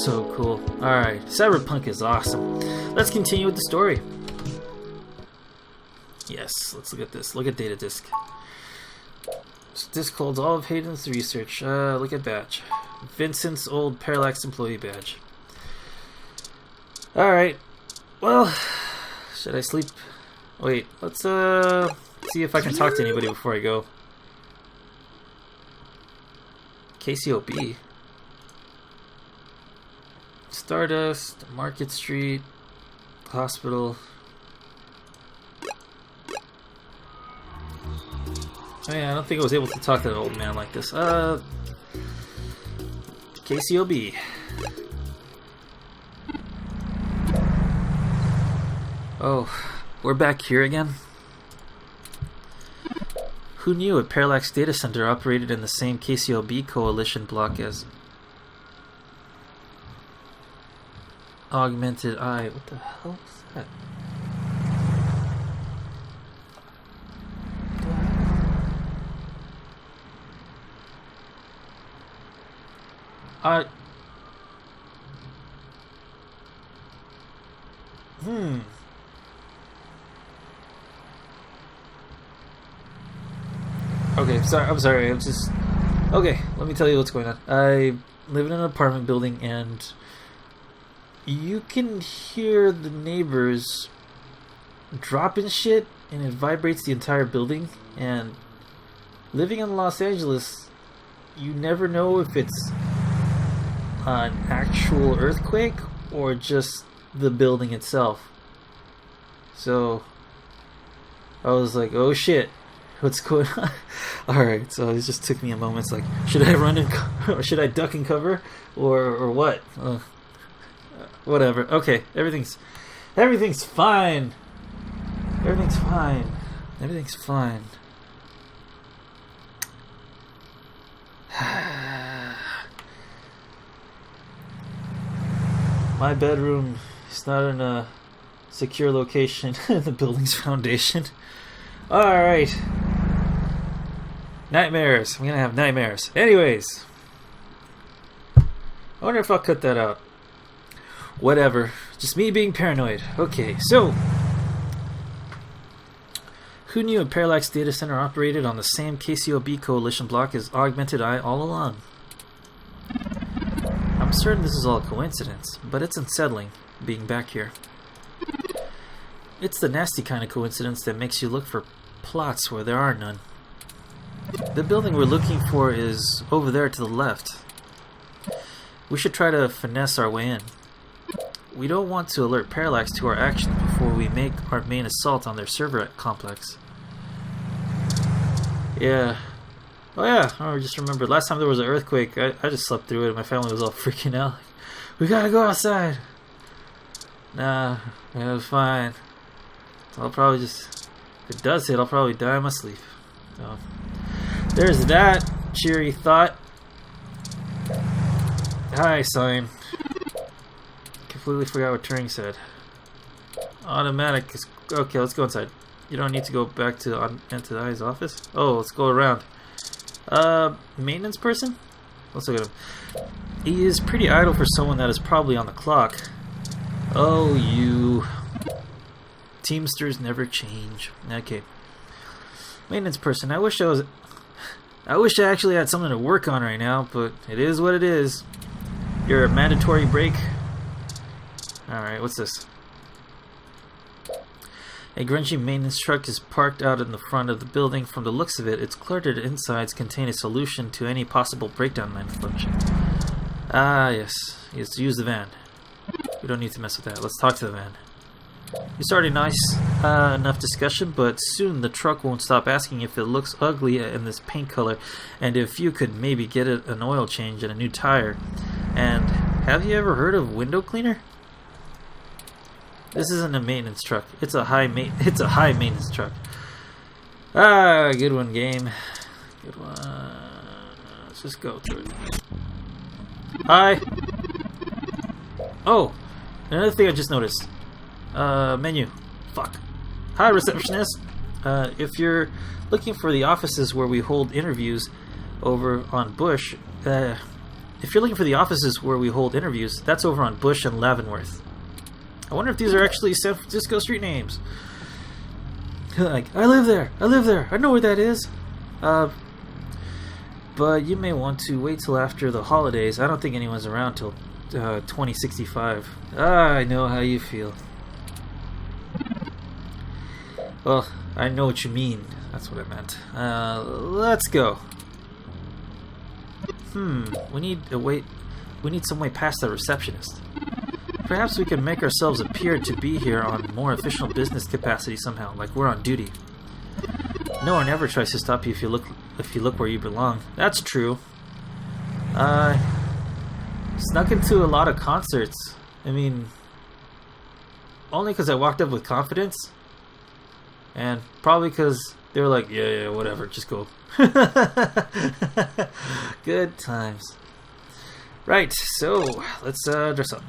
so cool. Alright, Cyberpunk is awesome. Let's continue with the story. Yes, let's look at this. Look at data disk. This disk holds all of Hayden's research. Look at badge. Vincent's old Parallax employee badge. Alright. Well, should I sleep? Wait, let's see if I can talk to anybody before I go. KCOB. Stardust, Market Street, Hospital. Oh yeah, I don't think I was able to talk to an old man like this. KCOB. Oh, we're back here again? Who knew a Parallax data center operated in the same KCOB coalition block as Augmented Eye? What the hell is that? Okay, I'm sorry. Okay, let me tell you what's going on. I live in an apartment building, and you can hear the neighbors dropping shit, and it vibrates the entire building. And living in Los Angeles, you never know if it's an actual earthquake or just the building itself. So I was like, oh shit, what's going on? Alright, so it just took me a moment. It's like, should I run and or should I duck and cover or what? Whatever. Okay, everything's fine. Everything's fine. Everything's fine. My bedroom is not in a secure location in the building's foundation. Alright. Nightmares. I'm gonna have nightmares. Anyways. I wonder if I'll cut that out. Whatever. Just me being paranoid. Okay, so. Who knew a Parallax data center operated on the same KCOB coalition block as Augmented Eye all along? I'm certain this is all a coincidence, but it's unsettling being back here. It's the nasty kind of coincidence that makes you look for plots where there are none. The building we're looking for is over there to the left. We should try to finesse our way in. We don't want to alert Parallax to our actions before we make our main assault on their server complex. Yeah. Oh yeah, I just remembered last time there was an earthquake, I just slept through it and my family was all freaking out. We gotta go outside! Nah, it was fine. I'll probably just, if it does hit, I'll probably die in my sleep. So, there's that cheery thought. Hi, sign. Completely forgot what Turing said. Automatic is, okay, let's go inside. You don't need to go back to Eye's office? Oh, let's go around. Maintenance person? Let's look at him. He is pretty idle for someone that is probably on the clock. Oh, you. Teamsters never change. Okay. Maintenance person. I wish I actually had something to work on right now, but it is what it is. Your mandatory break. Alright, what's this? A grungy maintenance truck is parked out in the front of the building. From the looks of it, its cluttered insides contain a solution to any possible breakdown malfunction. Ah, yes. Let's use the van. We don't need to mess with that. Let's talk to the van. We started nice enough discussion, but soon the truck won't stop asking if it looks ugly in this paint color, and if you could maybe get it an oil change and a new tire. And have you ever heard of window cleaner? This isn't a maintenance truck. It's a high maintenance truck. Ah, good one, game. Good one. Let's just go through it. Hi. Oh, another thing I just noticed. Menu. Fuck. Hi, receptionist. If you're looking for the offices where we hold interviews over on Bush, if you're looking for the offices where we hold interviews, that's over on Bush and Leavenworth. I wonder if these are actually San Francisco street names. Like, I live there, I know where that is. But you may want to wait till after the holidays. I don't think anyone's around till 2065. I know how you feel. Well, I know what you mean. That's what I meant. Let's go. We need some way past the receptionist. Perhaps we can make ourselves appear to be here on more official business capacity somehow, like we're on duty. No one ever tries to stop you if you look where you belong. That's true. Snuck into a lot of concerts. I mean, only because I walked up with confidence, and probably because they were like, yeah, whatever, just go. Good times. Right, so let's dress up.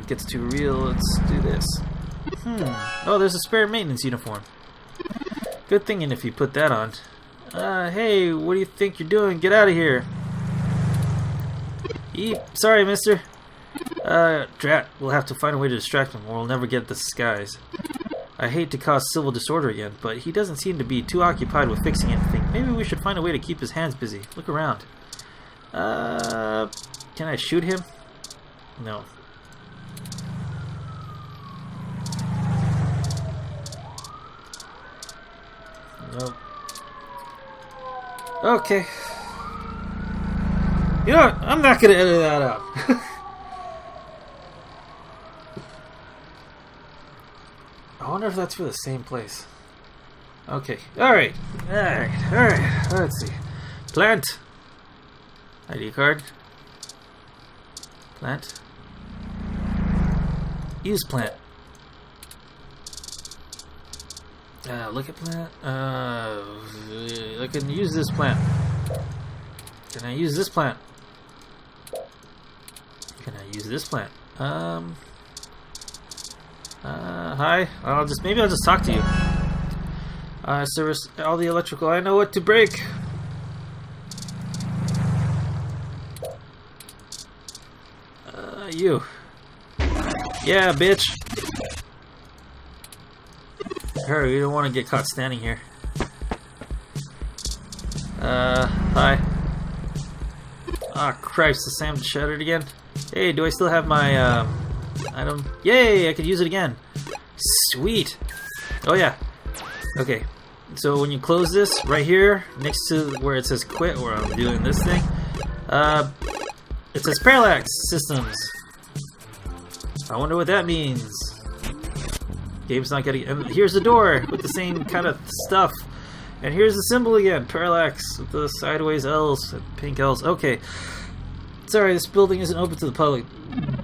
Gets too real. Let's do this. Oh, there's a spare maintenance uniform. Good thinking if you put that on. Hey, what do you think you're doing? Get out of here. Sorry, mister. Drat, we'll have to find a way to distract him or we'll never get the skies. I hate to cause civil disorder again, but he doesn't seem to be too occupied with fixing anything. Maybe we should find a way to keep his hands busy. Look around. Can I shoot him? No. Nope. Okay. You know what? I'm not gonna edit that out. I wonder if that's for the same place. Okay. Alright. Let's see. Plant. ID card. Plant. Use plant. Look at plant. I can use this plant. Can I use this plant? Can I use this plant? Hi. Maybe I'll just talk to you. Service all the electrical. I know what to break. You. Yeah, bitch. Hurry, we don't want to get caught standing here. Hi. Ah, Christ, the Sam shattered again. Hey, do I still have my, item? Yay, I could use it again. Sweet. Oh, yeah. Okay. So when you close this, right here, next to where it says quit, where I'm doing this thing, it says parallax systems. I wonder what that means. Game's not getting. And here's the door with the same kind of stuff. And here's the symbol again, parallax with the sideways L's and pink L's. Okay. Sorry, this building isn't open to the public.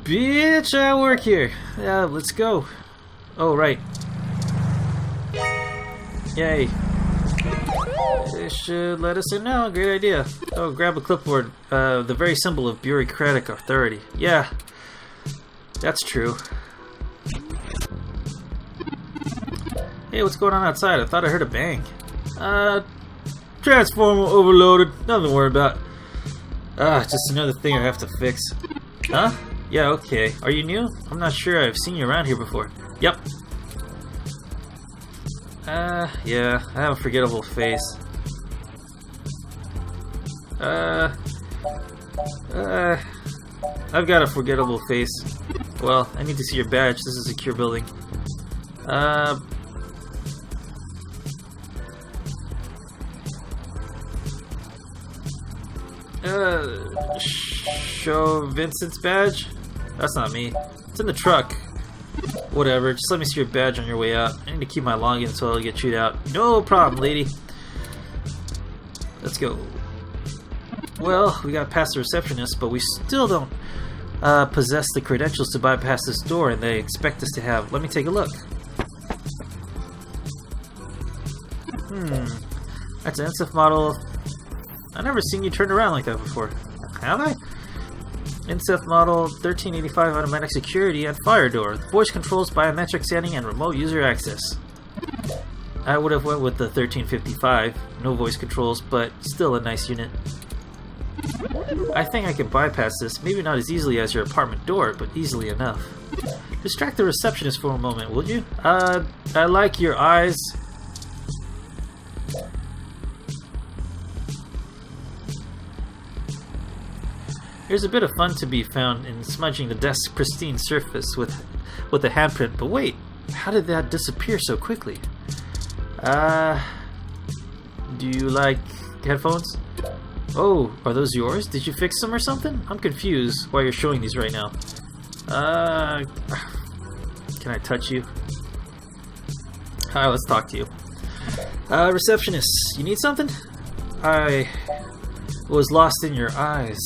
Bitch, I work here. Yeah, let's go. Oh, right. Yay. They should let us in now. Great idea. Oh, grab a clipboard. The very symbol of bureaucratic authority. Yeah. That's true. Hey, what's going on outside? I thought I heard a bang. Transformer overloaded. Nothing to worry about. Just another thing I have to fix. Huh? Yeah, okay. Are you new? I'm not sure I've seen you around here before. Yep. Yeah, I have a forgettable face. I've got a forgettable face. Well, I need to see your badge. This is a secure building. Show Vincent's badge? That's not me. It's in the truck. Whatever, just let me see your badge on your way out. I need to keep my login so I'll get chewed out. No problem, lady. Let's go. Well, we got past the receptionist, but we still don't possess the credentials to bypass this door, and they expect us to have. Let me take a look. That's an NSF model. I've never seen you turn around like that before. Have I? NSF model 1385 automatic security and fire door. Voice controls, biometric scanning, and remote user access. I would have went with the 1355. No voice controls, but still a nice unit. I think I can bypass this, maybe not as easily as your apartment door, but easily enough. Distract the receptionist for a moment, will you? I like your eyes. There's a bit of fun to be found in smudging the desk's pristine surface with a handprint, but wait, how did that disappear so quickly? Do you like headphones? Oh, are those yours? Did you fix them or something? I'm confused why you're showing these right now. Can I touch you? Alright, let's talk to you. Receptionist, you need something? I was lost in your eyes.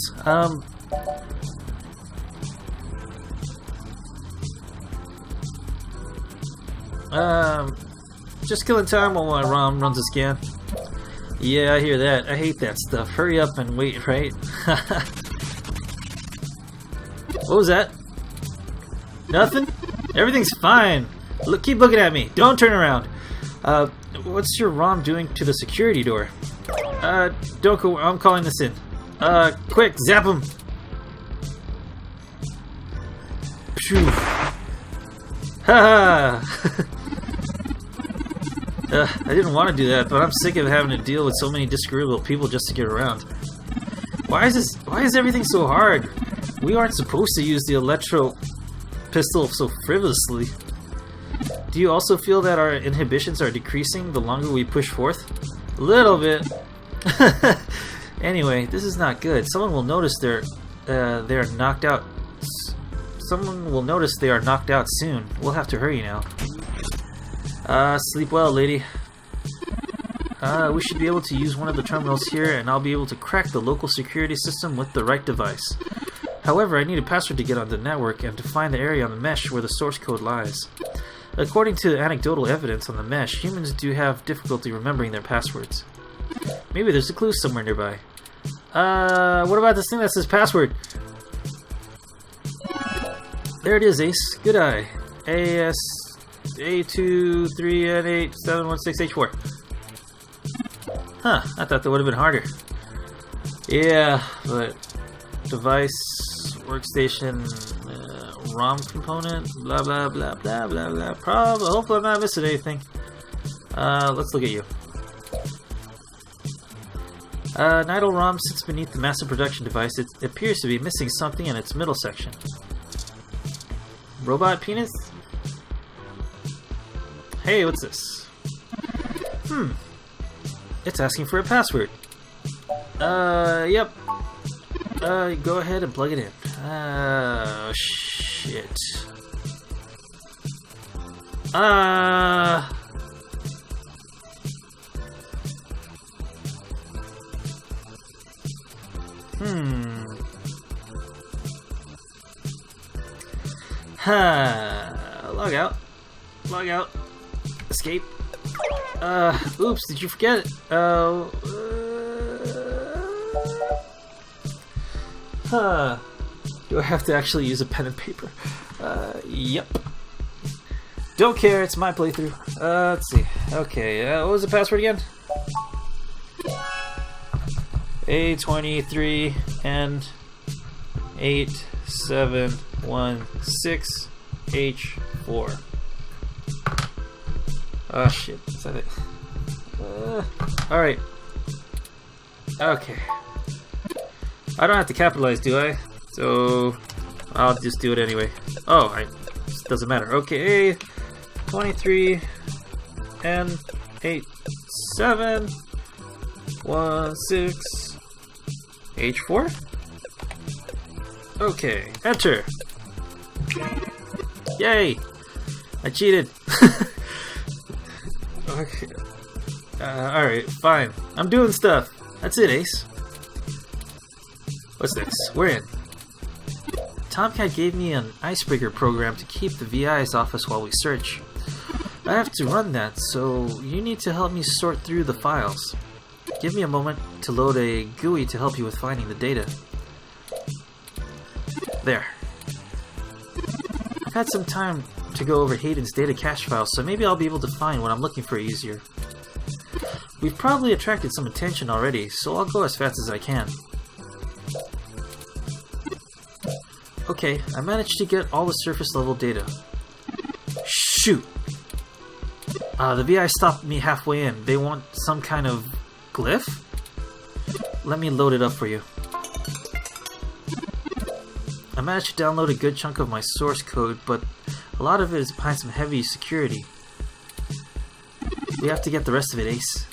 Just killing time while my ROM runs a scan. Yeah, I hear that. I hate that stuff. Hurry up and wait, right? What was that? Nothing? Everything's fine. Look, keep looking at me. Don't turn around. What's your ROM doing to the security door? Don't go. I'm calling this in. Quick, zap him. Phew. Haha. I didn't want to do that, but I'm sick of having to deal with so many disagreeable people just to get around. Why is everything so hard? We aren't supposed to use the electro pistol so frivolously. Do you also feel that our inhibitions are decreasing the longer we push forth? A little bit. Anyway, this is not good. Someone will notice they're knocked out. Someone will notice they are knocked out soon. We'll have to hurry now. Sleep well, lady. We should be able to use one of the terminals here, and I'll be able to crack the local security system with the right device. However, I need a password to get on the network and to find the area on the mesh where the source code lies. According to anecdotal evidence on the mesh, humans do have difficulty remembering their passwords. Maybe there's a clue somewhere nearby. What about this thing that says password? There it is, Ace. Good eye. A23N8716H4. Huh, I thought that would have been harder. Yeah, but device, workstation, ROM component, blah blah blah blah blah blah. Hopefully I'm not missing anything. Let's look at you. An idle ROM sits beneath the massive production device. It appears to be missing something in its middle section. Robot penis? Hey, what's this? It's asking for a password. Yep. Go ahead and plug it in. Oh, shit. Log out. Log out. Escape. Oops, did you forget it? Do I have to actually use a pen and paper? Yep. Don't care, it's my playthrough. Let's see. Okay, what was the password again? A23N8716H4. Oh shit, is that it? Alright. Okay. I don't have to capitalize, do I? So I'll just do it anyway. Oh, it doesn't matter. Okay, 23N8716H4. Okay, enter. Yay! I cheated. Okay. Alright, fine. I'm doing stuff. That's it, Ace. What's this? We're in. Tomcat gave me an icebreaker program to keep the VIs off us while we search. I have to run that, so you need to help me sort through the files. Give me a moment to load a GUI to help you with finding the data. There. I've had some time to go over Hayden's data cache files, so maybe I'll be able to find what I'm looking for easier. We've probably attracted some attention already, so I'll go as fast as I can. Okay, I managed to get all the surface level data. Shoot! The VI stopped me halfway in. They want some kind of glyph? Let me load it up for you. I managed to download a good chunk of my source code, but a lot of it is behind some heavy security. We have to get the rest of it, Ace.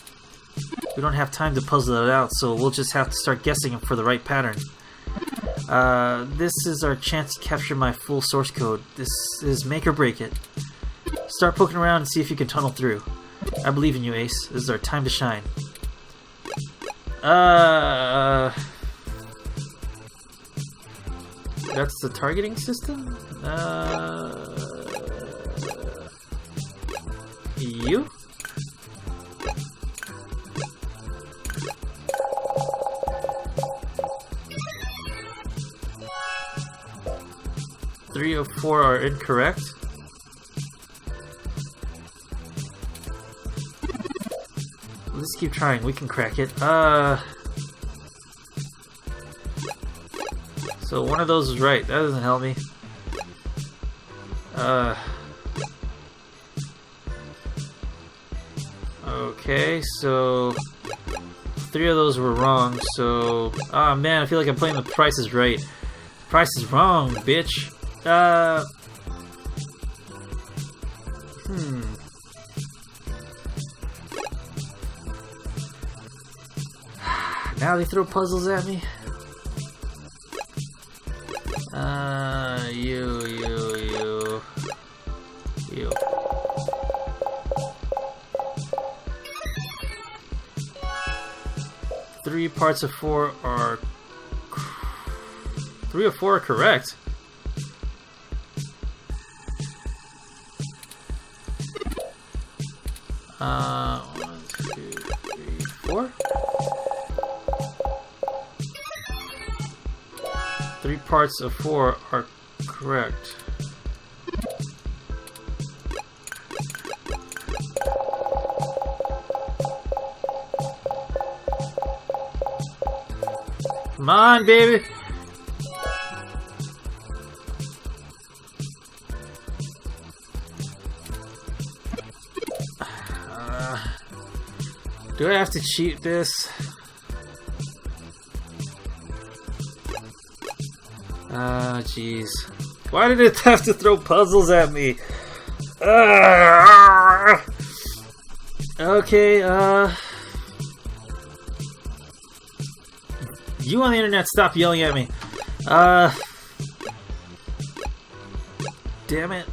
We don't have time to puzzle it out, so we'll just have to start guessing for the right pattern. This is our chance to capture my full source code. This is make or break it. Start poking around and see if you can tunnel through. I believe in you, Ace. This is our time to shine. That's the targeting system? You? Three of four are incorrect. Let's keep trying. We can crack it. So one of those is right. That doesn't help me. Okay, so three of those were wrong. So, oh man, I feel like I'm playing the Price is Right. Price is wrong, bitch. Now they throw puzzles at me. You. 3 parts of 4 are... 3 of 4 are correct. One, two, three, 4. 3 parts of 4 are correct. Come on, baby! Do I have to cheat this? Ah, jeez. Why did it have to throw puzzles at me? Okay, you on the internet, stop yelling at me. Damn it.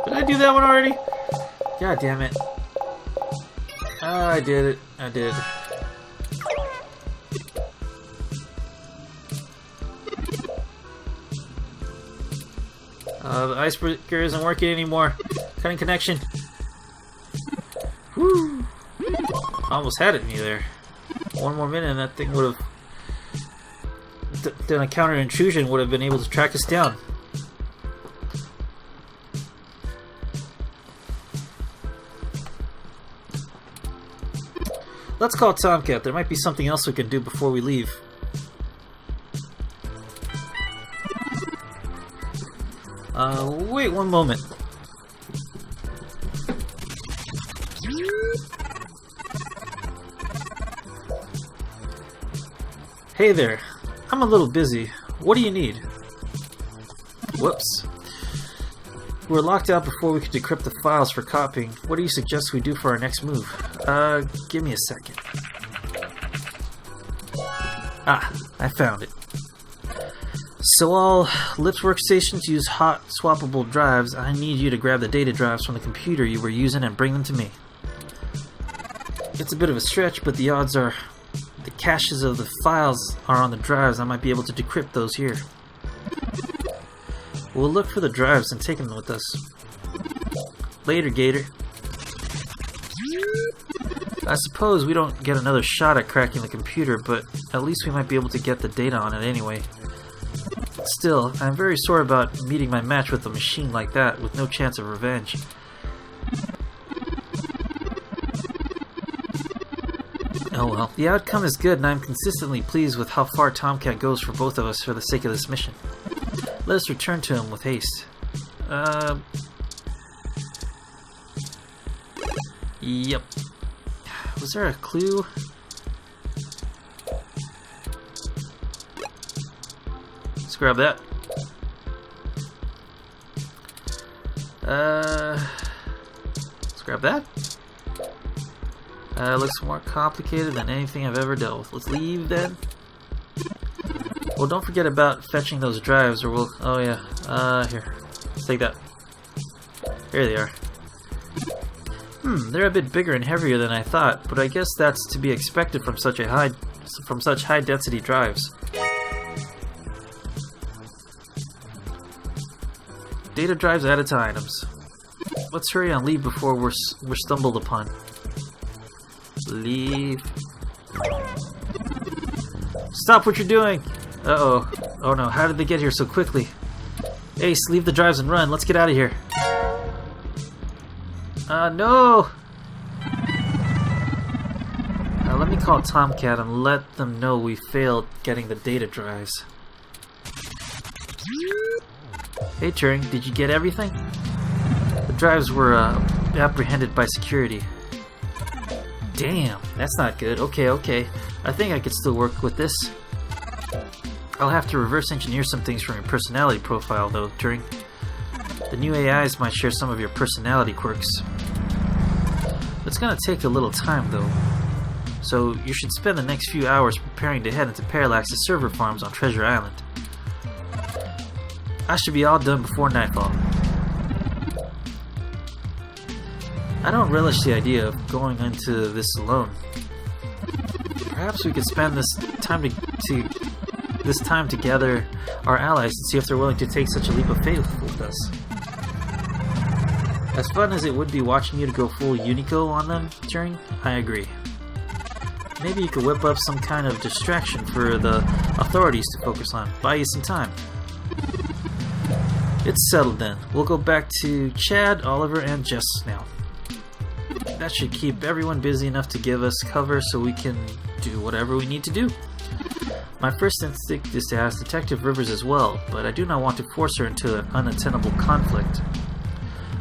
Did I do that one already? God damn it. Oh, I did it. I did. The icebreaker isn't working anymore. Cutting connection. Whew. Almost had it in me there. One more minute and that thing would have... Then a counter intrusion would have been able to track us down. Let's call Tomcat. There might be something else we can do before we leave. Wait one moment. Hey there. I'm a little busy. What do you need? Whoops. We were locked out before we could decrypt the files for copying. What do you suggest we do for our next move? Give me a second. Ah, I found it. So all Lips workstations use hot swappable drives. I need you to grab the data drives from the computer you were using and bring them to me. It's a bit of a stretch, but the odds are the caches of the files are on the drives. I might be able to decrypt those here. We'll look for the drives and take them with us. Later, Gator. I suppose we don't get another shot at cracking the computer, but at least we might be able to get the data on it anyway. Still, I'm very sore about meeting my match with a machine like that with no chance of revenge. Oh well, the outcome is good and I'm consistently pleased with how far Tomcat goes for both of us for the sake of this mission. Let us return to him with haste. Yep. Was there a clue? Let's grab that. Let's grab that. Looks more complicated than anything I've ever dealt with. Let's leave then. Well, don't forget about fetching those drives or we'll... Oh yeah. Here. Let's take that. Here they are. They're a bit bigger and heavier than I thought, but I guess that's to be expected from such high density drives. Data drives added to items. Let's hurry and leave before we're stumbled upon. Leave. Stop what you're doing! Uh-oh. Oh no, how did they get here so quickly? Ace, leave the drives and run. Let's get out of here. No! Let me call Tomcat and let them know we failed getting the data drives. Hey Turing, did you get everything? The drives were apprehended by security. Damn, that's not good. Okay. I think I could still work with this. I'll have to reverse engineer some things from your personality profile though, Turing. The new AIs might share some of your personality quirks. It's gonna take a little time though, so you should spend the next few hours preparing to head into Parallax's server farms on Treasure Island. I should be all done before nightfall. I don't relish the idea of going into this alone. Perhaps we could spend this time to gather our allies and see if they're willing to take such a leap of faith with us. As fun as it would be watching you to go full Unico on them, Turing, I agree. Maybe you could whip up some kind of distraction for the authorities to focus on. Buy you some time. It's settled then. We'll go back to Chad, Oliver, and Jess now. That should keep everyone busy enough to give us cover so we can do whatever we need to do. My first instinct is to ask Detective Rivers as well, but I do not want to force her into an unattainable conflict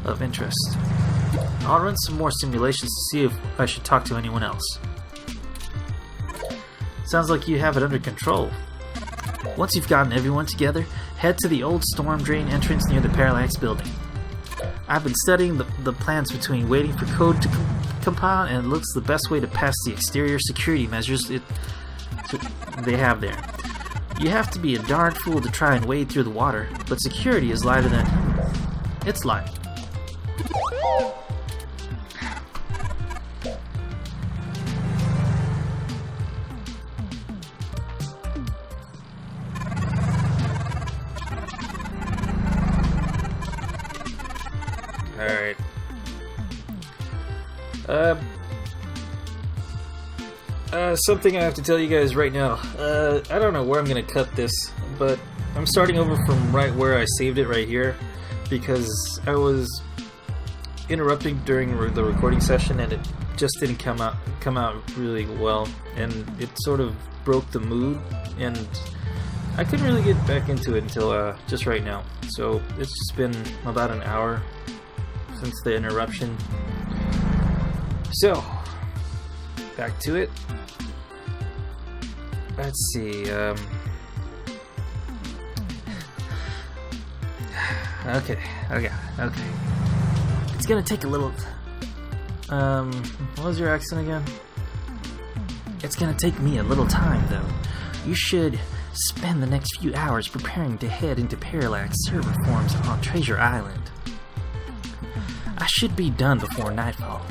of interest. I'll run some more simulations to see if I should talk to anyone else. Sounds like you have it under control. Once you've gotten everyone together, head to the old storm drain entrance near the Parallax building. I've been studying the plans between waiting for code to compile, and it looks the best way to pass the exterior security measures they have there. You have to be a darn fool to try and wade through the water, but security is lighter than... It's light. Alright. Something I have to tell you guys right now. I don't know where I'm gonna cut this, but I'm starting over from right where I saved it right here, because I was interrupting during the recording session and it just didn't come out really well, and it sort of broke the mood, and I couldn't really get back into it until just right now. So it's just been about an hour since the interruption. So back to it. Let's see. Okay. It's gonna take a little. What was your accent again? It's gonna take me a little time, though. You should spend the next few hours preparing to head into Parallax server forms on Treasure Island. I should be done before nightfall.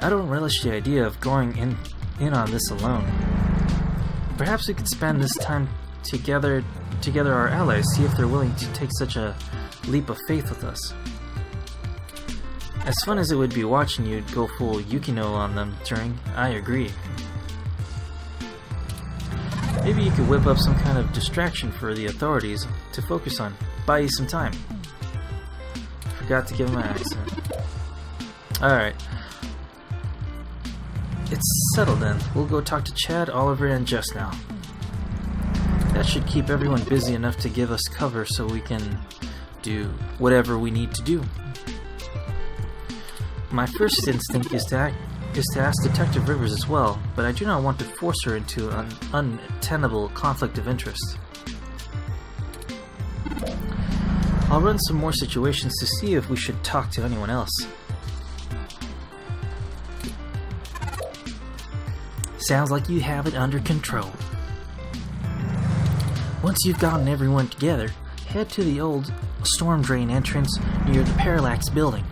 I don't relish the idea of going in on this alone. Perhaps we could spend this time together together our allies, see if they're willing to take such a leap of faith with us. As fun as it would be watching you go full Yukino on them, Turing, I agree. Maybe you could whip up some kind of distraction for the authorities to focus on. Buy you some time. Forgot to give him my accent. Alright. It's settled then. We'll go talk to Chad, Oliver, and Jess now. That should keep everyone busy enough to give us cover so we can do whatever we need to do. My first instinct is to ask Detective Rivers as well, but I do not want to force her into an untenable conflict of interest. I'll run some more situations to see if we should talk to anyone else. Sounds like you have it under control. Once you've gotten everyone together, head to the old storm drain entrance near the Parallax building.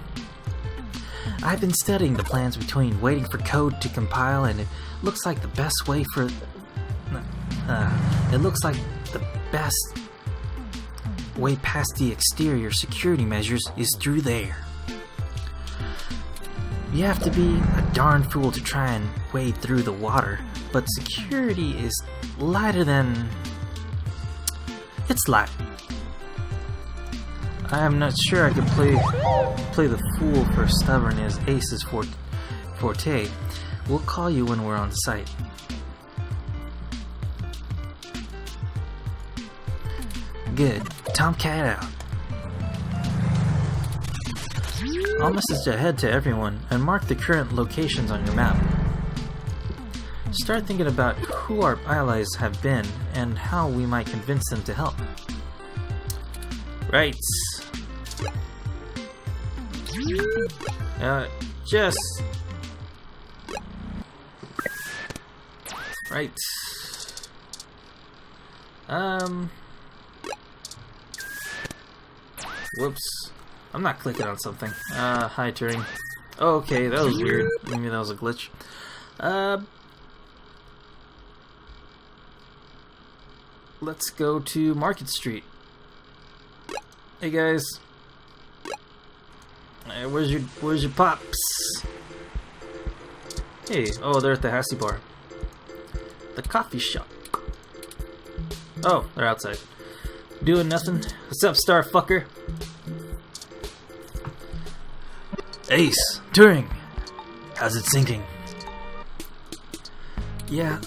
I've been studying the plans between waiting for code to compile, and it looks like the best way for... it looks like the best way past the exterior security measures is through there. You have to be a darn fool to try and wade through the water, but security is lighter than... It's light. I am not sure I could play the fool for stubborn as Ace's forte. We'll call you when we're on site. Good. Tomcat out. I'll message ahead to everyone and mark the current locations on your map. Start thinking about who our allies have been and how we might convince them to help. Right. Jess. Right. Whoops. I'm not clicking on something. Hi, Turing. Oh, okay, that was weird. Maybe that was a glitch. Let's go to Market Street. Hey guys. Hey, where's your pops? Hey, oh, they're at the Hassy Bar. The coffee shop. Oh, they're outside. Doing nothing. What's up, star fucker? Ace, Turing. How's it sinking? Yeah,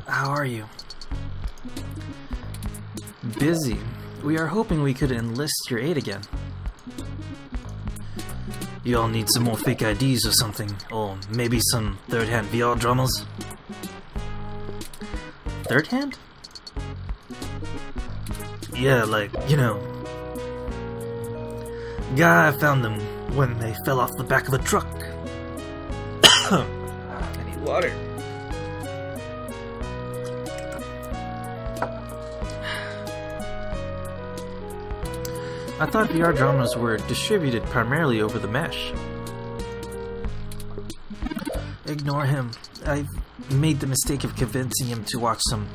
how are you? Busy. We are hoping we could enlist your aid again. You all need some more fake IDs or something, or maybe some third-hand VR dramas? Third-hand? Yeah, like, you know. Guy found them when they fell off the back of a truck. I need water. I thought VR dramas were distributed primarily over the mesh. Ignore him. I've made the mistake of convincing him to watch some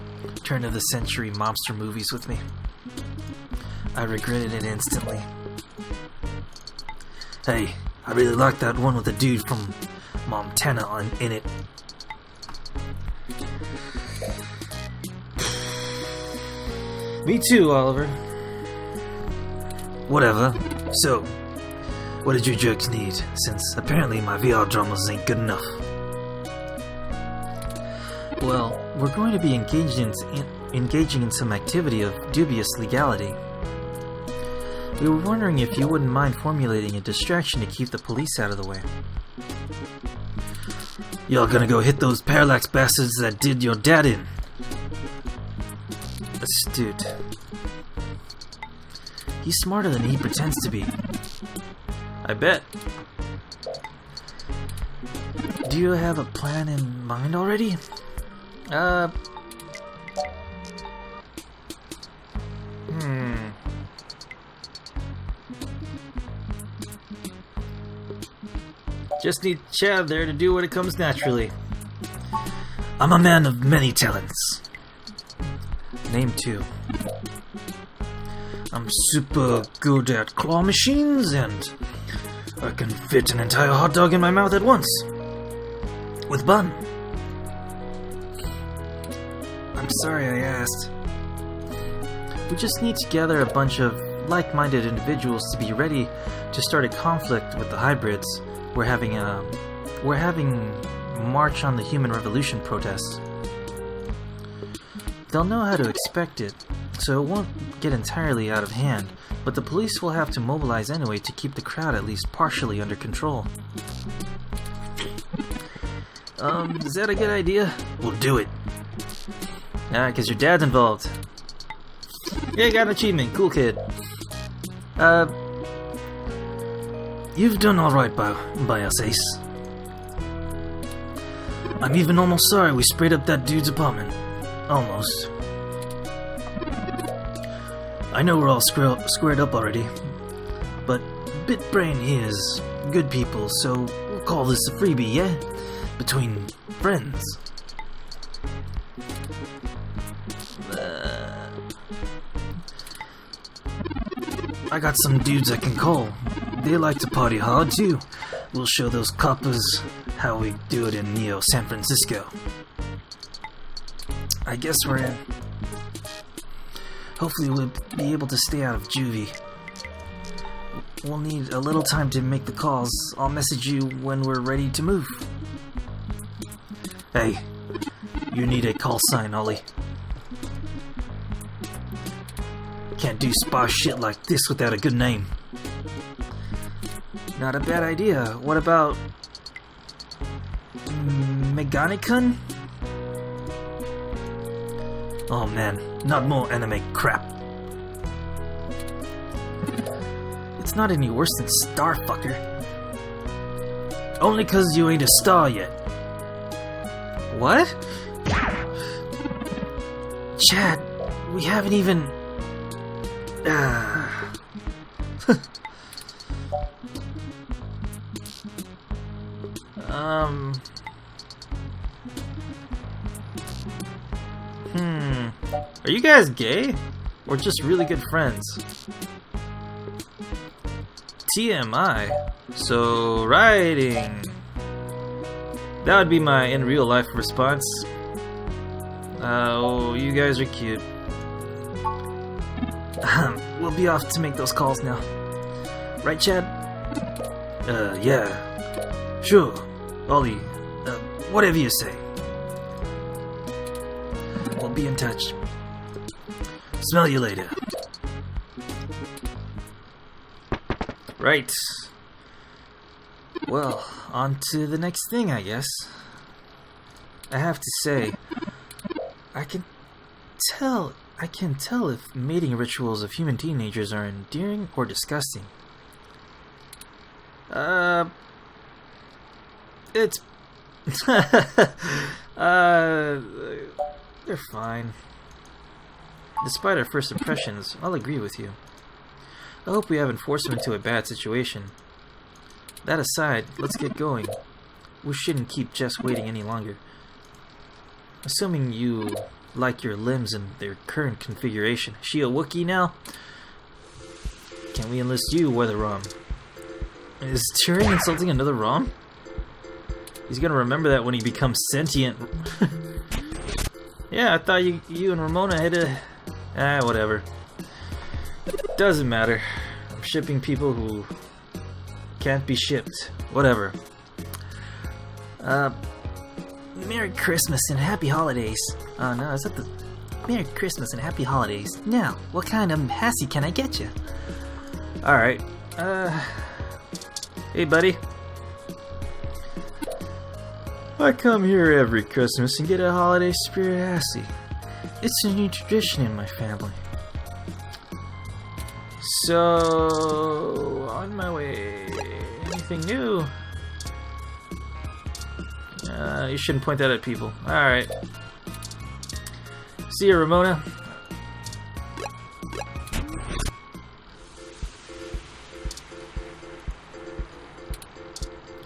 turn-of-the-century mobster movies with me. I regretted it instantly. Hey, I really like that one with the dude from Montana in it. Me too, Oliver. Whatever. So, what did you jerks need, since apparently my VR dramas ain't good enough? Well, we're going to be engaging in some activity of dubious legality. We were wondering if you wouldn't mind formulating a distraction to keep the police out of the way. Y'all gonna go hit those Parallax bastards that did your dad in? Astute. He's smarter than he pretends to be. I bet. Do you have a plan in mind already? Just need Chad there to do what it comes naturally. I'm a man of many talents. Name two. I'm super good at claw machines, and I can fit an entire hot dog in my mouth at once. With bun. I'm sorry I asked. We just need to gather a bunch of like-minded individuals to be ready to start a conflict with the hybrids. We're having March on the Human Revolution protests. They'll know how to expect it, so it won't get entirely out of hand, but the police will have to mobilize anyway to keep the crowd at least partially under control. Is that a good idea? We'll do it. Ah, cause your dad's involved. Yeah, got an achievement. Cool kid. You've done alright by us, Ace. I'm even almost sorry we sprayed up that dude's apartment. Almost. I know we're all squared up already, but Bitbrain is good people, so we'll call this a freebie, yeah? Between friends. I got some dudes I can call. They like to party hard too. We'll show those coppers how we do it in Neo San Francisco. I guess we're in. Hopefully we'll be able to stay out of juvie. We'll need a little time to make the calls. I'll message you when we're ready to move. Hey, you need a call sign, Ollie. Can't do spa shit like this without a good name. Not a bad idea. What about... Meganicon? Oh man, not more anime crap. It's not any worse than Starfucker. Only 'cause you ain't a star yet. What? Chad, we haven't even... Are you guys gay? Or just really good friends? TMI. So, writing. That would be my in real life response. Oh, you guys are cute. We'll be off to make those calls now. Right, Chad? Yeah. Sure. Ollie, whatever you say. We'll be in touch. Smell you later. Right. Well, on to the next thing, I guess. I have to say, I can tell if mating rituals of human teenagers are endearing or disgusting. It's... they're fine. Despite our first impressions, I'll agree with you. I hope we haven't forced him into a bad situation. That aside, let's get going. We shouldn't keep Jess waiting any longer. Assuming you like your limbs in their current configuration. Is she a Wookiee now? Can we enlist you, Weather Rom? Is Turing insulting another Rom? He's gonna remember that when he becomes sentient. Yeah, I thought you and Ramona had a... whatever. Doesn't matter. I'm shipping people who can't be shipped. Whatever. Merry Christmas and Happy Holidays. Oh no, is that the... Merry Christmas and Happy Holidays. Now, what kind of hassy can I get you? Alright. Hey buddy. I come here every Christmas and get a holiday spirit assy. It's a new tradition in my family. So, on my way. Anything new? You shouldn't point that at people. Alright. See you, Ramona.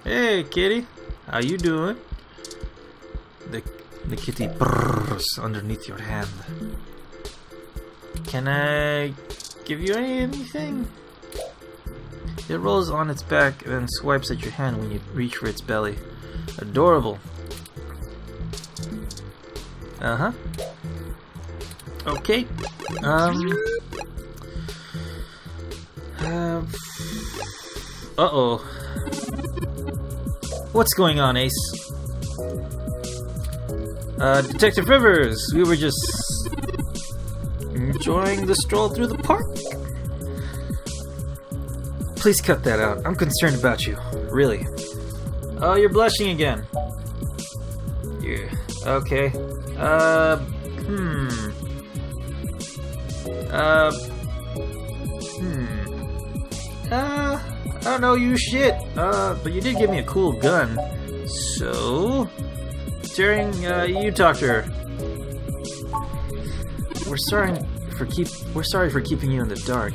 Hey, kitty. How you doing? The kitty purrs underneath your hand. Can I give you anything? It rolls on its back and then swipes at your hand when you reach for its belly. Adorable. Uh-huh. Okay. Uh-oh. What's going on, Ace? Detective Rivers, we were just enjoying the stroll through the park. Please cut that out. I'm concerned about you. Really. Oh, you're blushing again. Yeah. Okay. I don't know you shit. But you did give me a cool gun. So, during, you talked to her. We're sorry for keeping you in the dark.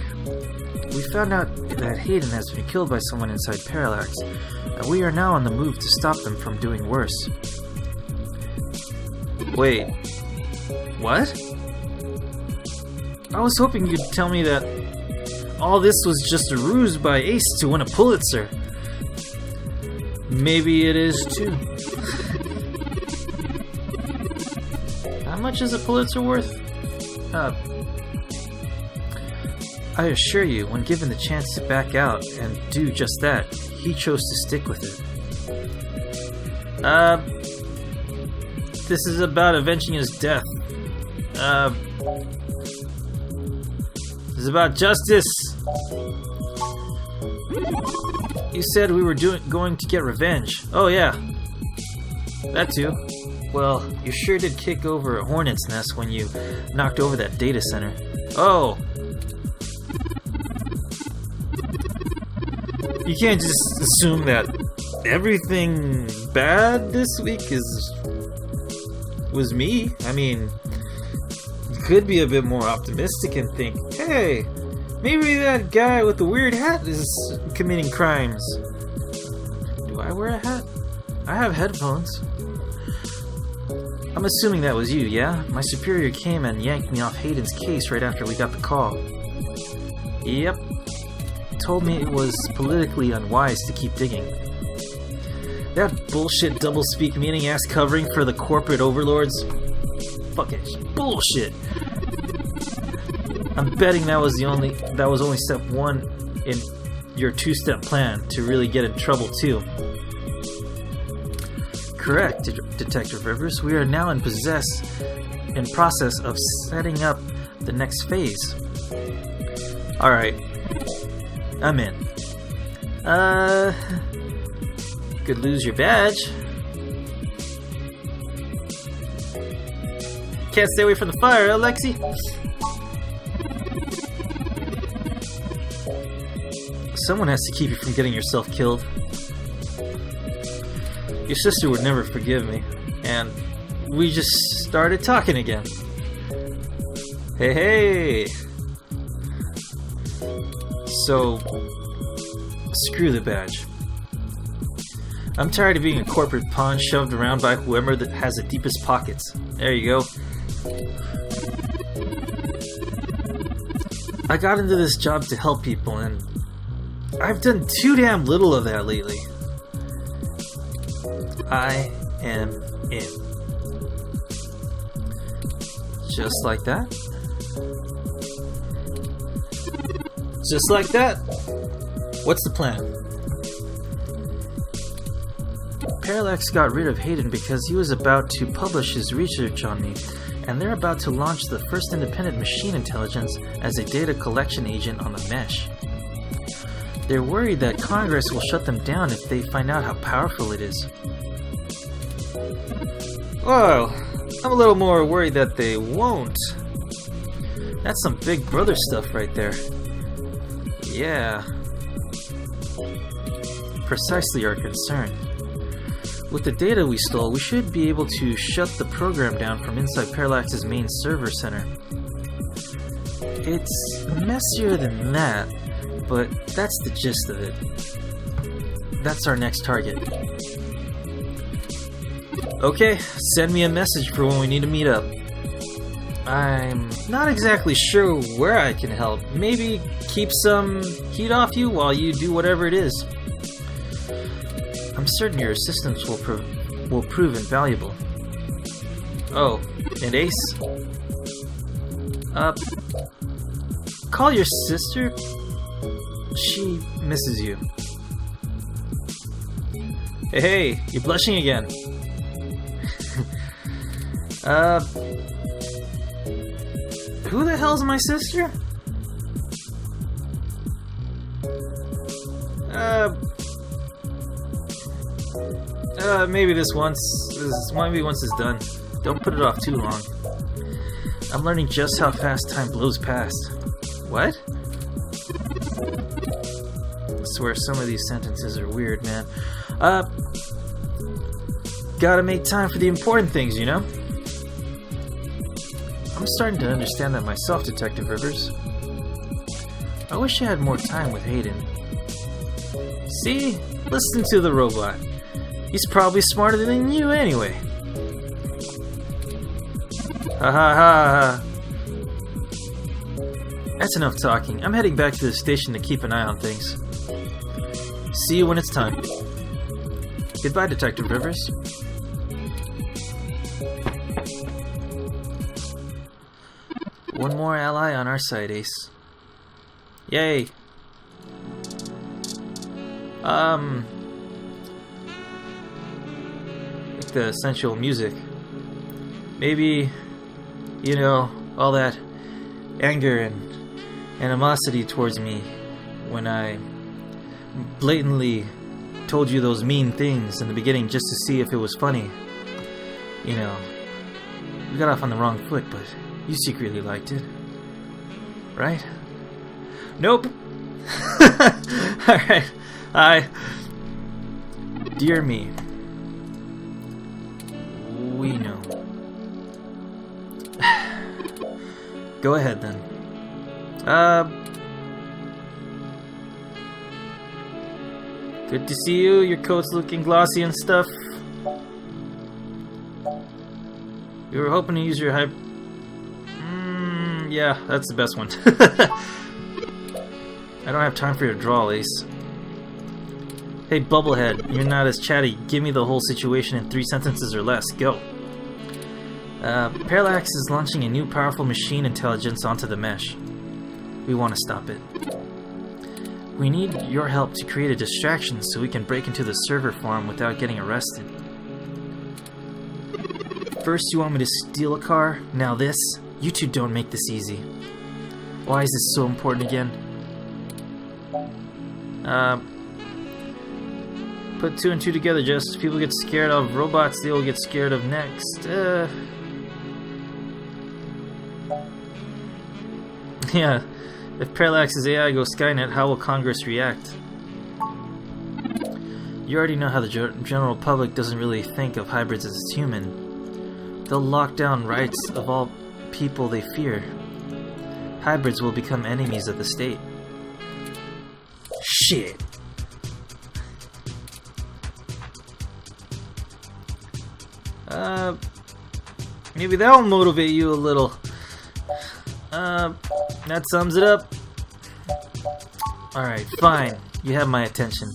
We found out that Hayden has been killed by someone inside Parallax, and we are now on the move to stop them from doing worse. Wait, what? I was hoping you'd tell me that all this was just a ruse by Ace to win a Pulitzer. Maybe it is too. How much is a Pulitzer worth? I assure you, when given the chance to back out and do just that, he chose to stick with it. This is about avenging his death. This is about justice. You said we were going to get revenge. Oh yeah, that too. Well, you sure did kick over a hornet's nest when you knocked over that data center. Oh. You can't just assume that everything bad this week was me. I mean, you could be a bit more optimistic and think, hey, maybe that guy with the weird hat is committing crimes. Do I wear a hat? I have headphones. I'm assuming that was you, yeah? My superior came and yanked me off Hayden's case right after we got the call. Yep. Told me it was politically unwise to keep digging. That bullshit doublespeak meaning ass covering for the corporate overlords? Fucking bullshit. I'm betting that was only step one in your two-step plan to really get in trouble too. Correct, Detective Rivers. We are now in process of setting up the next phase. Alright. I'm in. Could lose your badge. Can't stay away from the fire, huh, Lexi? Someone has to keep you from getting yourself killed. Your sister would never forgive me, and we just started talking again. Hey! So, screw the badge. I'm tired of being a corporate pawn shoved around by whoever that has the deepest pockets. There you go. I got into this job to help people, and I've done too damn little of that lately. I am in. Just like that. Just like that. What's the plan? Parallax got rid of Hayden because he was about to publish his research on me, and they're about to launch the first independent machine intelligence as a data collection agent on the mesh. They're worried that Congress will shut them down if they find out how powerful it is. Well, I'm a little more worried that they won't. That's some Big Brother stuff right there. Yeah. Precisely our concern. With the data we stole, we should be able to shut the program down from inside Parallax's main server center. It's messier than that, but that's the gist of it. That's our next target. Okay, send me a message for when we need to meet up. I'm not exactly sure where I can help. Maybe keep some heat off you while you do whatever it is. I'm certain your assistance will prove invaluable. Oh, and Ace? Call your sister? She misses you. Hey, you're blushing again. Who the hell's my sister? Maybe this once. Maybe once it's done. Don't put it off too long. I'm learning just how fast time blows past. What? I swear some of these sentences are weird, man. Gotta make time for the important things, you know? I'm starting to understand that myself, Detective Rivers. I wish I had more time with Hayden. See? Listen to the robot. He's probably smarter than you anyway. Ha ha ha. That's enough talking. I'm heading back to the station to keep an eye on things. See you when it's time. Goodbye, Detective Rivers. One more ally on our side, Ace. Yay. Like the sensual music. Maybe, you know, all that anger and animosity towards me when I blatantly told you those mean things in the beginning just to see if it was funny. You know, we got off on the wrong foot, but you secretly liked it. Right? Nope. Alright. Dear me. We know. Go ahead then. Good to see you. Your coat's looking glossy and stuff. We were hoping to use your hype. Yeah, that's the best one. I don't have time for your drawl, Ace. Hey, Bubblehead, you're not as chatty. Give me the whole situation in 3 sentences or less. Go. Parallax is launching a new powerful machine intelligence onto the mesh. We want to stop it. We need your help to create a distraction so we can break into the server farm without getting arrested. First you want me to steal a car, now this? You two don't make this easy. Why is this so important again? Put 2 and 2 together, just as people get scared of robots, they will get scared of next. Yeah, if Parallax's AI goes Skynet, how will Congress react? You already know how the general public doesn't really think of hybrids as human. They'll lock down rights of all people they fear. Hybrids will become enemies of the state. Shit. Maybe that'll motivate you a little. That sums it up. Alright, fine. You have my attention.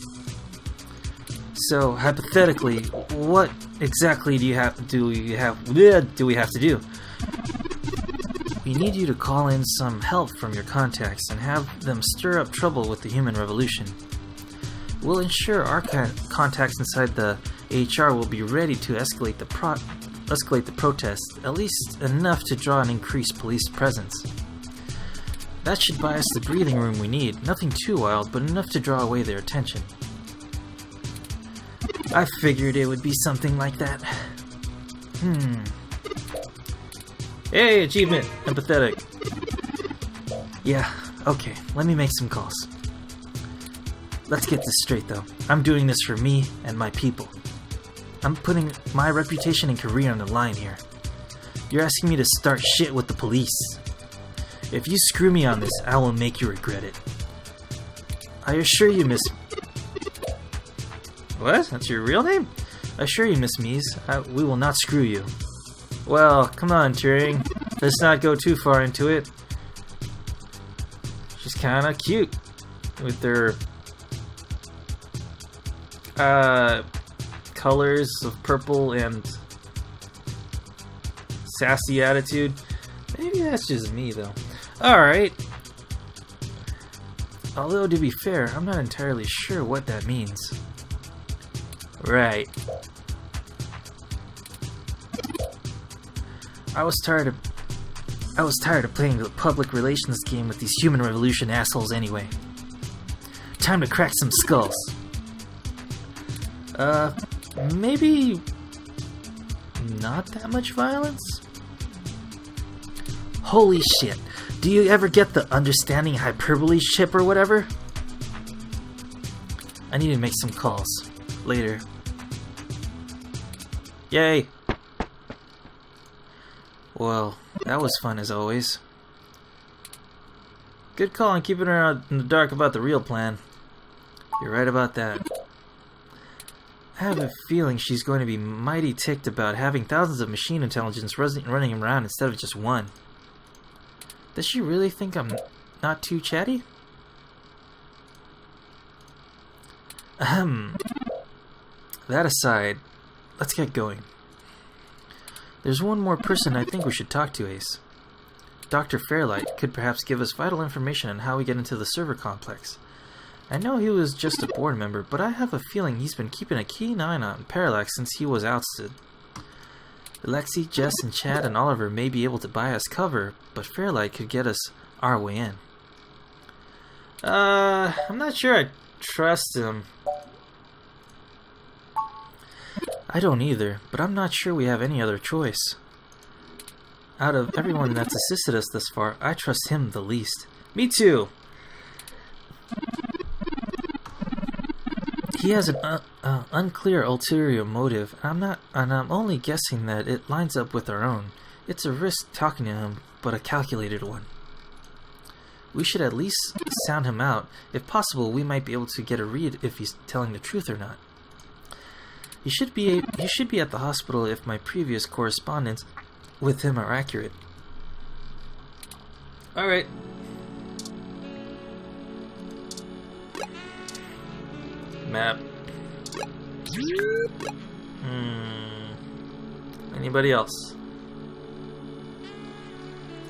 So, hypothetically, what exactly do we have to do? We need you to call in some help from your contacts and have them stir up trouble with the human revolution. We'll ensure our contacts inside the HR will be ready to escalate the protest, at least enough to draw an increased police presence. That should buy us the breathing room we need. Nothing too wild, but enough to draw away their attention. I figured it would be something like that. Hey, achievement! Empathetic. Yeah, okay, let me make some calls. Let's get this straight though. I'm doing this for me and my people. I'm putting my reputation and career on the line here. You're asking me to start shit with the police. If you screw me on this, I will make you regret it. I assure you, Miss... What? That's your real name? I assure you, Miss Mies, we will not screw you. Well, come on, Turing. let's not go too far into it. She's kind of cute with their colors of purple and sassy attitude. Maybe that's just me, though. Alright. Although, to be fair, I'm not entirely sure what that means. Right. I was tired of playing the public relations game with these human revolution assholes anyway. Time to crack some skulls. Maybe not that much violence? Holy shit. Do you ever get the understanding hyperbole chip or whatever? I need to make some calls. Later. Yay! Well, that was fun as always. Good call on keeping her out in the dark about the real plan. You're right about that. I have a feeling she's going to be mighty ticked about having thousands of machine intelligence running around instead of just one. Does she really think I'm not too chatty? Ahem. That aside, let's get going. There's one more person I think we should talk to, Ace. Dr. Fairlight could perhaps give us vital information on how we get into the server complex. I know he was just a board member, but I have a feeling he's been keeping a keen eye on Parallax since he was ousted. Alexi, Jess, and Chad and Oliver may be able to buy us cover, but Fairlight could get us our way in. I'm not sure I trust him. I don't either, but I'm not sure we have any other choice. Out of everyone that's assisted us thus far, I trust him the least. Me too! He has an unclear ulterior motive, and I'm only guessing that it lines up with our own. It's a risk talking to him, but a calculated one. We should at least sound him out. If possible, we might be able to get a read if he's telling the truth or not. He should be at the hospital if my previous correspondence with him are accurate. Alright. Map. Anybody else?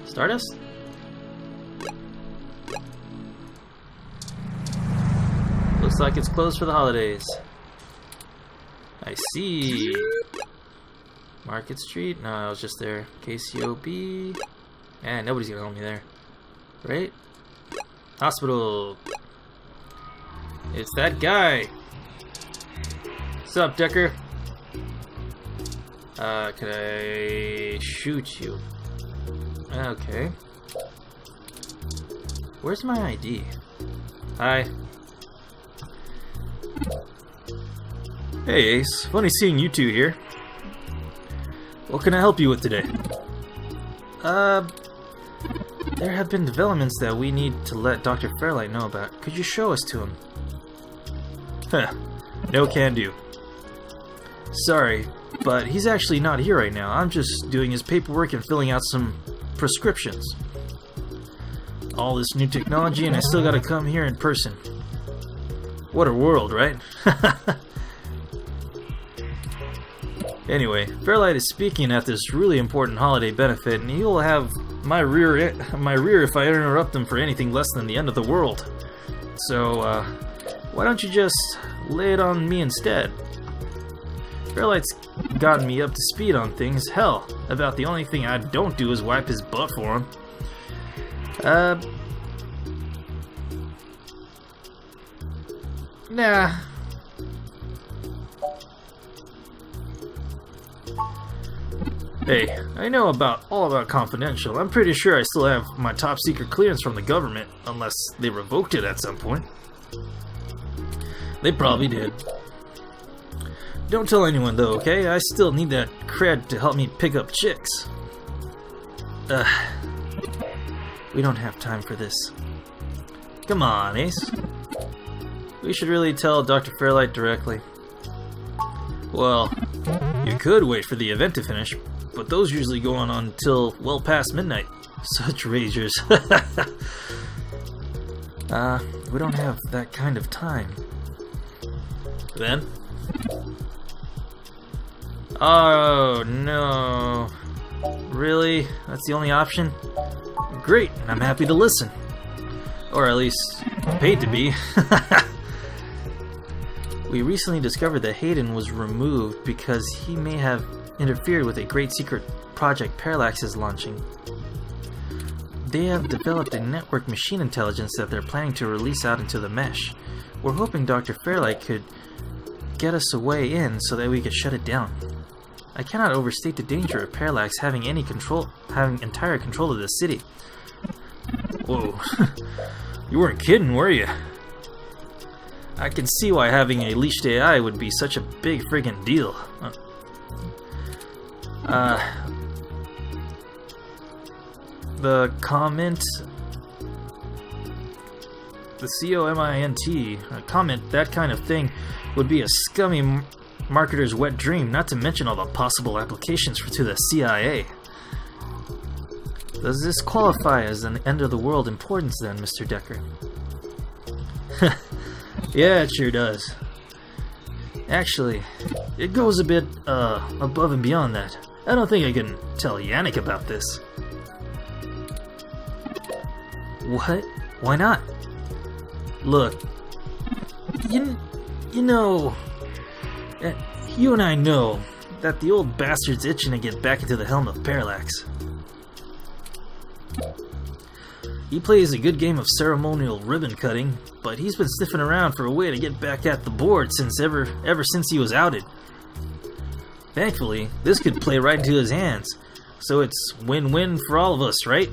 Stardust? Looks like it's closed for the holidays. I see. Market Street? No, I was just there. KCOB. Nobody's gonna help me there. Right? Hospital. It's that guy. What's up, Decker? Could I shoot you? Okay. Where's my ID? Hi. Hey Ace, funny seeing you two here. What can I help you with today? There have been developments that we need to let Dr. Fairlight know about. Could you show us to him? Huh, no can do. Sorry, but he's actually not here right now. I'm just doing his paperwork and filling out some prescriptions. All this new technology and I still gotta come here in person. What a world, right? Anyway, Fairlight is speaking at this really important holiday benefit, and he'll have my rear if I interrupt him for anything less than the end of the world. So, why don't you just lay it on me instead? Fairlight's gotten me up to speed on things. Hell, about the only thing I don't do is wipe his butt for him. Nah. Hey, I know all about confidential. I'm pretty sure I still have my top secret clearance from the government, unless they revoked it at some point. They probably did. Don't tell anyone though, okay? I still need that cred to help me pick up chicks. We don't have time for this. Come on, Ace. We should really tell Dr. Fairlight directly. Well, you could wait for the event to finish, but but those usually go on until well past midnight. Such ragers. We don't have that kind of time. Then? Oh, no. Really? That's the only option? Great, I'm happy to listen. Or at least, paid to be. We recently discovered that Hayden was removed because he may have interfered with a great secret project Parallax is launching. They have developed a network machine intelligence that they're planning to release out into the mesh. We're hoping Dr. Fairlight could get us a way in so that we could shut it down. I cannot overstate the danger of Parallax having entire control of the city. Whoa. You weren't kidding, were you? I can see why having a leashed AI would be such a big friggin' deal. The comment... The COMINT comment, that kind of thing would be a scummy marketer's wet dream, not to mention all the possible applications to the CIA. Does this qualify as an end-of-the-world importance then, Mr. Decker? Yeah, it sure does. Actually, it goes a bit, above and beyond that. I don't think I can tell Yannick about this. What? Why not? Look, you know, you and I know that the old bastard's itching to get back into the helm of Parallax. He plays a good game of ceremonial ribbon cutting, but he's been sniffing around for a way to get back at the board ever since he was outed. Thankfully, this could play right into his hands, so it's win-win for all of us, right?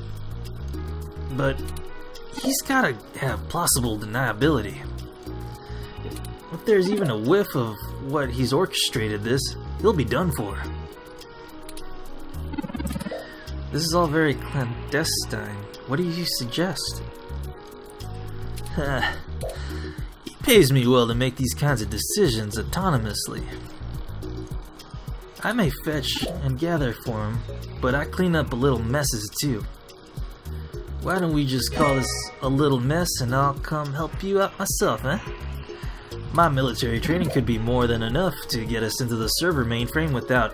But he's gotta have plausible deniability. If there's even a whiff of what he's orchestrated this, he'll be done for. This is all very clandestine. What do you suggest? He pays me well to make these kinds of decisions autonomously. I may fetch and gather for him, but I clean up a little messes too. Why don't we just call this a little mess and I'll come help you out myself, eh? My military training could be more than enough to get us into the server mainframe without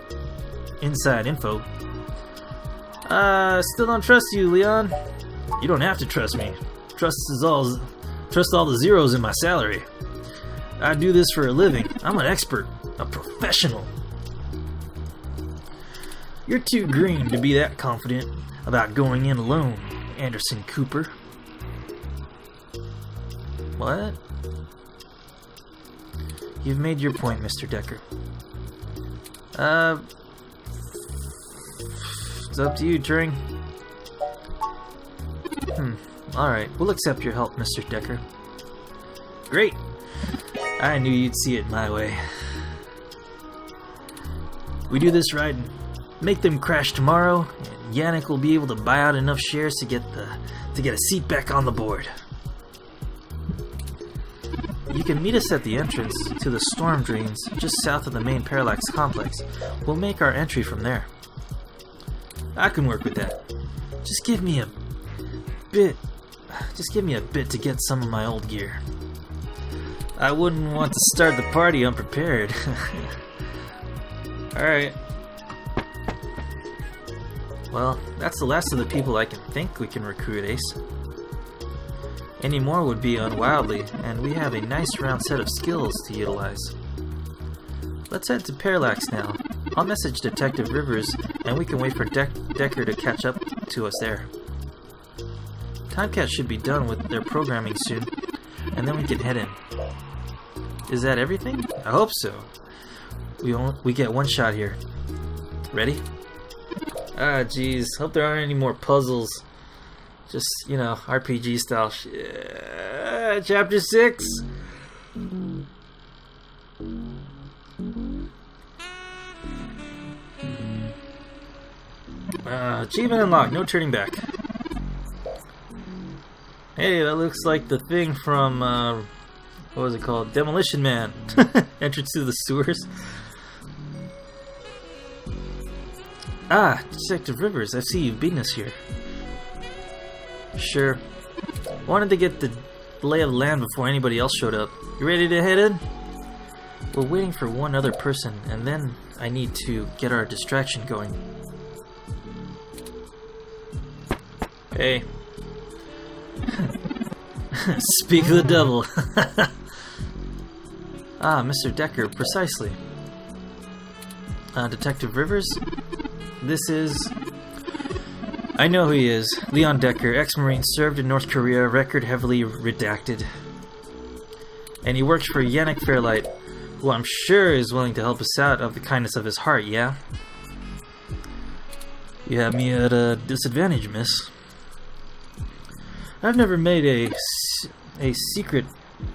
inside info. Still don't trust you, Leon. You don't have to trust me. Trust all the zeros in my salary. I do this for a living. I'm an expert, a professional. You're too green to be that confident about going in alone, Anderson Cooper. What? You've made your point, Mr. Decker. It's up to you, Turing. Alright, we'll accept your help, Mr. Decker. Great! I knew you'd see it my way. We do this right and make them crash tomorrow, and Yannick will be able to buy out enough shares to get a seat back on the board. You can meet us at the entrance to the storm drains just south of the main Parallax complex. We'll make our entry from there. I can work with that. Just give me a bit to get some of my old gear. I wouldn't want to start the party unprepared. Alright. Well, that's the last of the people I can think we can recruit, Ace. Any more would be unwildly, and we have a nice round set of skills to utilize. Let's head to Parallax now. I'll message Detective Rivers, and we can wait for Decker to catch up to us there. Timecat should be done with their programming soon, and then we can head in. Is that everything? I hope so. We get one shot here. Ready? Ah, jeez. Hope there aren't any more puzzles. Just, you know, RPG style shit. Chapter 6! Achievement unlocked. No turning back. Hey, that looks like the thing from, what was it called? Demolition Man. Entrance to the sewers. Ah, Detective Rivers, I see you've beaten us here. Sure. Wanted to get the lay of the land before anybody else showed up. You ready to head in? We're waiting for one other person, and then I need to get our distraction going. Hey. Speak of the devil. Ah, Mr. Decker, precisely. Detective Rivers? This is... I know who he is. Leon Decker, ex-Marine, served in North Korea, record heavily redacted. And he works for Yannick Fairlight, who I'm sure is willing to help us out of the kindness of his heart, yeah? You have me at a disadvantage, miss. I've never made a secret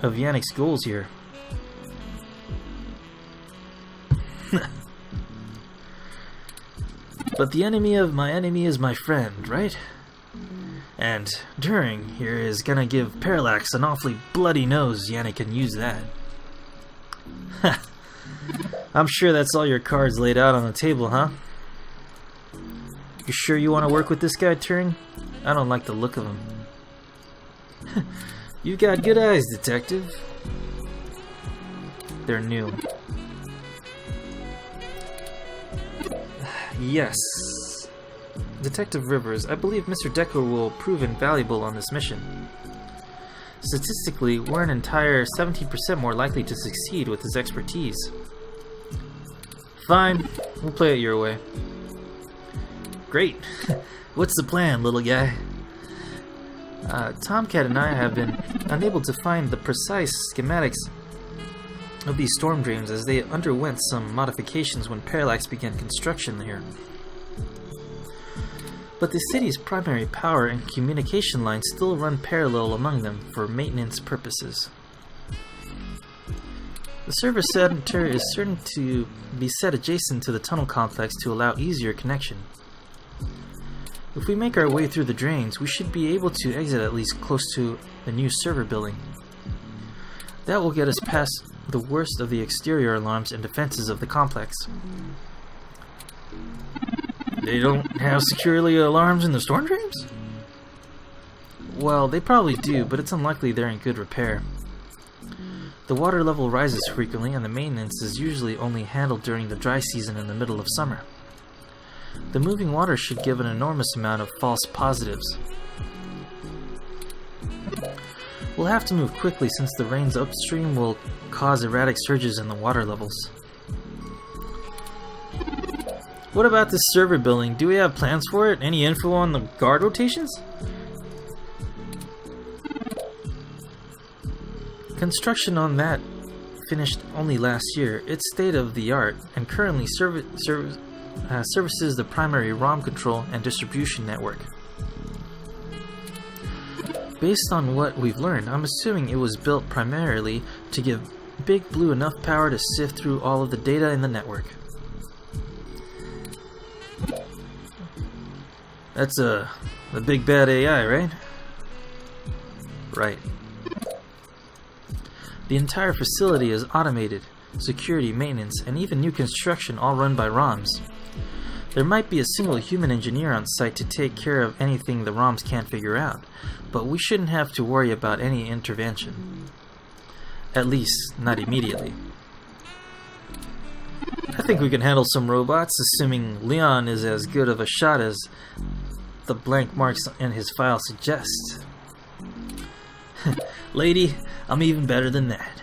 of Yannick's goals here. But the enemy of my enemy is my friend, right? And Turing here is gonna give Parallax an awfully bloody nose. Yannick can use that. I'm sure that's all your cards laid out on the table, huh? You sure you want to work with this guy, Turing? I don't like the look of him. You've got good eyes, detective. They're new. Yes. Detective Rivers, I believe Mr. Decker will prove invaluable on this mission. Statistically, we're an entire 17% more likely to succeed with his expertise. Fine, we'll play it your way. Great. What's the plan, little guy? Tomcat and I have been unable to find the precise schematics of these storm drains as they underwent some modifications when Parallax began construction here. But the city's primary power and communication lines still run parallel among them for maintenance purposes. The service center is certain to be set adjacent to the tunnel complex to allow easier connection. If we make our way through the drains, we should be able to exit at least close to the new server building. That will get us past the worst of the exterior alarms and defenses of the complex. They don't have security alarms in the storm drains? Well, they probably do, but it's unlikely they're in good repair. The water level rises frequently, and the maintenance is usually only handled during the dry season in the middle of summer. The moving water should give an enormous amount of false positives. We'll have to move quickly since the rains upstream will cause erratic surges in the water levels. What about this server building? Do we have plans for it? Any info on the guard rotations? Construction on that finished only last year. It's state-of-the-art and currently services the primary ROM control and distribution network. Based on what we've learned, I'm assuming it was built primarily to give Big Blue enough power to sift through all of the data in the network. That's the big bad AI, right? Right. The entire facility is automated. Security, maintenance, and even new construction all run by ROMs. There might be a single human engineer on site to take care of anything the ROMs can't figure out, but we shouldn't have to worry about any intervention. At least, not immediately. I think we can handle some robots, assuming Leon is as good of a shot as the blank marks in his file suggest. Lady, I'm even better than that.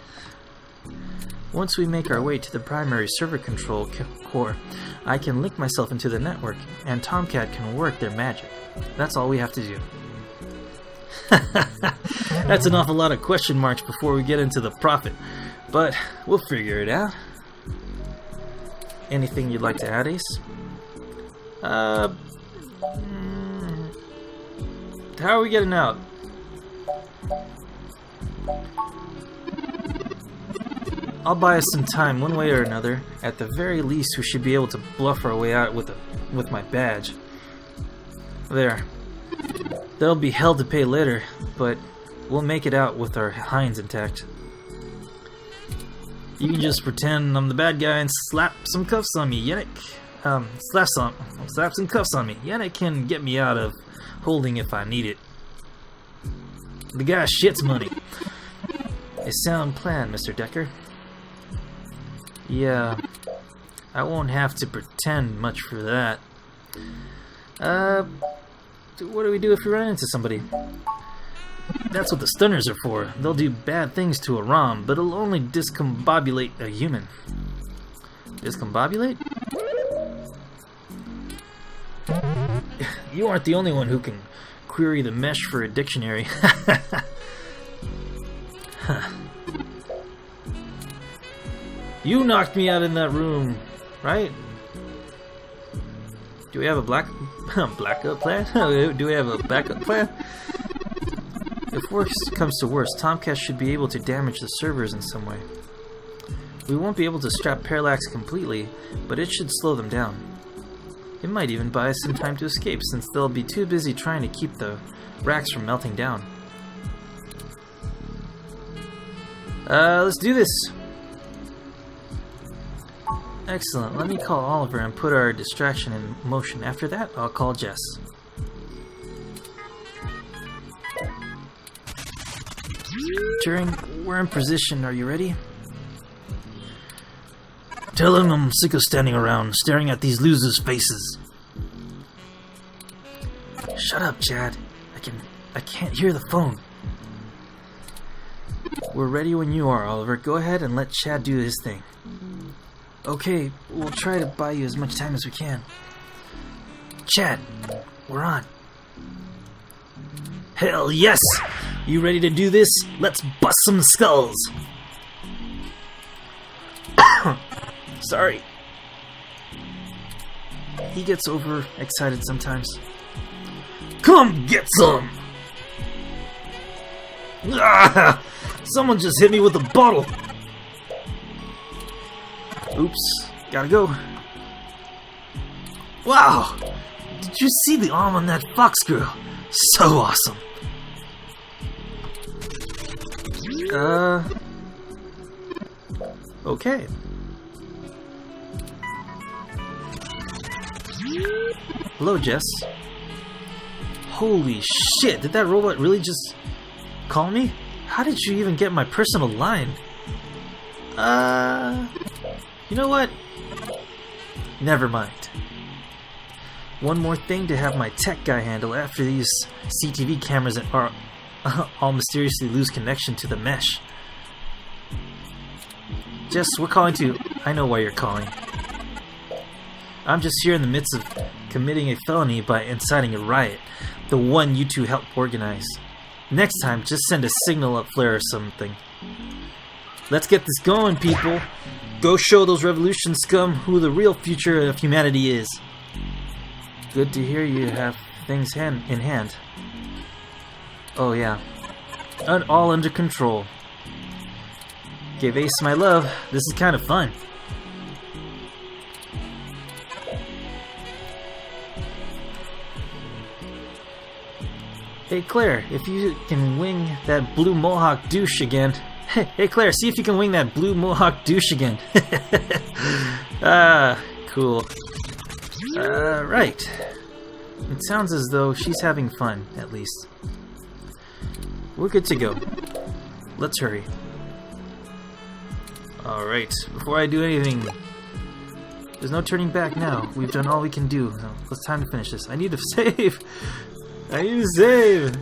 Once we make our way to the primary server control core, I can link myself into the network, and Tomcat can work their magic. That's all we have to do. That's an awful lot of question marks before we get into the profit, but we'll figure it out. Anything you'd like to add, Ace? How are we getting out? I'll buy us some time, one way or another. At the very least, we should be able to bluff our way out with my badge. There. There'll be hell to pay later, but we'll make it out with our hinds intact. You can just pretend I'm the bad guy and slap some cuffs on me, Yannick. slap some cuffs on me. Yannick can get me out of holding if I need it. The guy shits money. A sound plan, Mr. Decker. Yeah, I won't have to pretend much for that. What do we do if we run into somebody? That's what the stunners are for. They'll do bad things to a ROM, but it'll only discombobulate a human. Discombobulate? You aren't the only one who can query the mesh for a dictionary. Huh. You knocked me out in that room, right? Do we have a backup plan? Do we have a backup plan? If worse comes to worse, Tomcast should be able to damage the servers in some way. We won't be able to strap Parallax completely, but it should slow them down. It might even buy us some time to escape, since they'll be too busy trying to keep the racks from melting down. Let's do this! Excellent. Let me call Oliver and put our distraction in motion. After that, I'll call Jess. Turing, we're in position. Are you ready? Tell him I'm sick of standing around, staring at these losers' faces. Shut up, Chad. I can't hear the phone. We're ready when you are, Oliver. Go ahead and let Chad do his thing. Okay, we'll try to buy you as much time as we can. Chad, we're on. Hell yes! You ready to do this? Let's bust some skulls! Sorry. He gets overexcited sometimes. Come get some! Ah, someone just hit me with a bottle! Oops, gotta go. Wow! Did you see the arm on that fox girl? So awesome! Okay. Hello, Jess. Holy shit, did that robot really just call me? How did you even get my personal line? You know what? Never mind. One more thing to have my tech guy handle after these CTV cameras are all mysteriously lose connection to the mesh. Jess, we're calling to... I know why you're calling. I'm just here in the midst of committing a felony by inciting a riot. The one you two helped organize. Next time, just send a signal up flare or something. Let's get this going, people. Go show those revolution scum who the real future of humanity is. Good to hear you have things in hand. Oh yeah. All under control. Give Ace my love. This is kind of fun. Hey Claire, if you can wing that blue mohawk douche again. Hey Claire, see if you can wing that blue mohawk douche again. Cool. Right. It sounds as though she's having fun, at least. We're good to go. Let's hurry. Alright, before I do anything, there's no turning back now. We've done all we can do. Now, it's time to finish this. I need to save! I need to save!